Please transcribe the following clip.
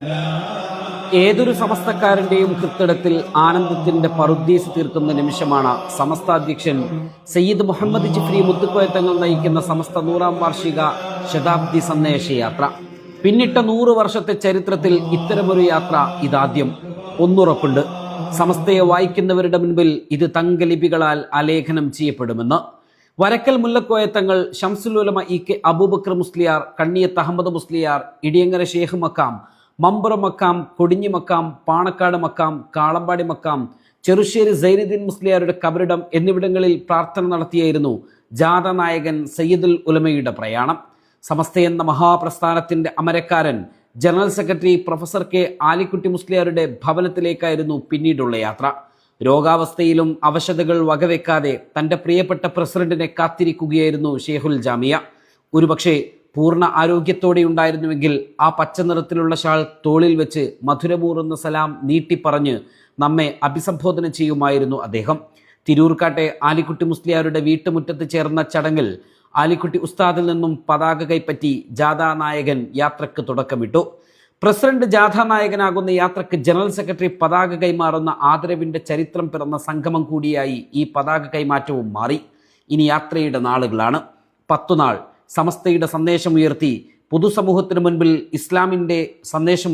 ഏതൊരു സമസ്തക്കാരന്റെയും കൃത്തിടത്തിൽ ആനന്ദത്തിന്റെ പറുദീസ് തീർക്കുന്ന നിമിഷമാണ് സമസ്ത അധ്യക്ഷൻ സയ്യിദ് മുഹമ്മദ് ജിഫ്രി മുത്തുക്കോയ തങ്ങൾ നയിക്കുന്ന സമസ്ത 100ാം വാർഷിക ശതാബ്ദി സന്ദേശയാത്ര. പിന്നിട്ട 100 വർഷത്തെ ചരിത്രത്തിൽ ഇത്തരമൊരു യാത്ര ഇതാദ്യം. ഒന്നുറപ്പുണ്ട്, സമസ്തയെ വായിക്കുന്നവരുടെ മുൻപിൽ ഇത് തങ്കലിപികളാൽ ആലേഖനം ചെയ്യപ്പെടുമെന്ന്. വരക്കൽ മുല്ലക്കോയ തങ്ങൾ, ശംസുൽ ഉലമ ഇ കെ അബൂബക്കർ മുസ്ലിയാർ, കണ്ണിയത്ത് അഹമ്മദ് മുസ്ലിയാർ, ഇടിയങ്ങര ഷേഖ് മക്കാം, മമ്പുറ മക്കാം, കൊടിഞ്ഞി മക്കാം, പാണക്കാട് മക്കാം, കാളമ്പാടി മക്കാം, ചെറുശ്ശേരി സൈനുദ്ദീൻ മുസ്ലിയാരുടെ കബറിടം എന്നിവിടങ്ങളിൽ പ്രാർത്ഥന നടത്തിയായിരുന്നു ജാഥ നായകൻ സയ്യിദുൽ ഉലമയുടെ പ്രയാണം. സമസ്ത എന്ന മഹാപ്രസ്ഥാനത്തിന്റെ അമരക്കാരൻ general secretary professor K Alikutty മുസ്ലിയാരുടെ ഭവനത്തിലേക്കായിരുന്നു പിന്നീടുള്ള യാത്ര. രോഗാവസ്ഥയിലും അവശതകൾ വകവെക്കാതെ തന്റെ പ്രിയപ്പെട്ട പ്രസിഡന്റിനെ കാത്തിരിക്കുകയായിരുന്നു ഷേഖുൽ ജാമിയ. ഒരുപക്ഷെ പൂർണ്ണ ആരോഗ്യത്തോടെ ഉണ്ടായിരുന്നുവെങ്കിൽ ആ പച്ച നിറത്തിലുള്ള ഷാൾ തോളിൽ വെച്ച് മധുരമൂറുന്ന സലാം നീട്ടിപ്പറഞ്ഞ് നമ്മെ അഭിസംബോധന ചെയ്യുമായിരുന്നു അദ്ദേഹം. തിരൂർക്കാട്ടെ ആലിക്കുട്ടി മുസ്ലിയാരുടെ വീട്ടുമുറ്റത്ത് ചേർന്ന ചടങ്ങിൽ ആലിക്കുട്ടി ഉസ്താദിൽ നിന്നും പതാക കൈപ്പറ്റി ജാഥാ നായകൻ യാത്രക്ക് തുടക്കമിട്ടു. പ്രസിഡന്റ് ജാഥാ നായകനാകുന്ന യാത്രക്ക് ജനറൽ സെക്രട്ടറി പതാക കൈമാറുന്ന ആദരവിന്റെ ചരിത്രം പിറന്ന സംഗമം കൂടിയായി ഈ പതാക കൈമാറ്റവും മാറി. ഇനി യാത്രയുടെ നാളുകളാണ്. 10 നാൾ സമസ്തയുടെ സന്ദേശം ഉയർത്തി പൊതുസമൂഹത്തിന് മുൻപിൽ ഇസ്ലാമിൻ്റെ സന്ദേശം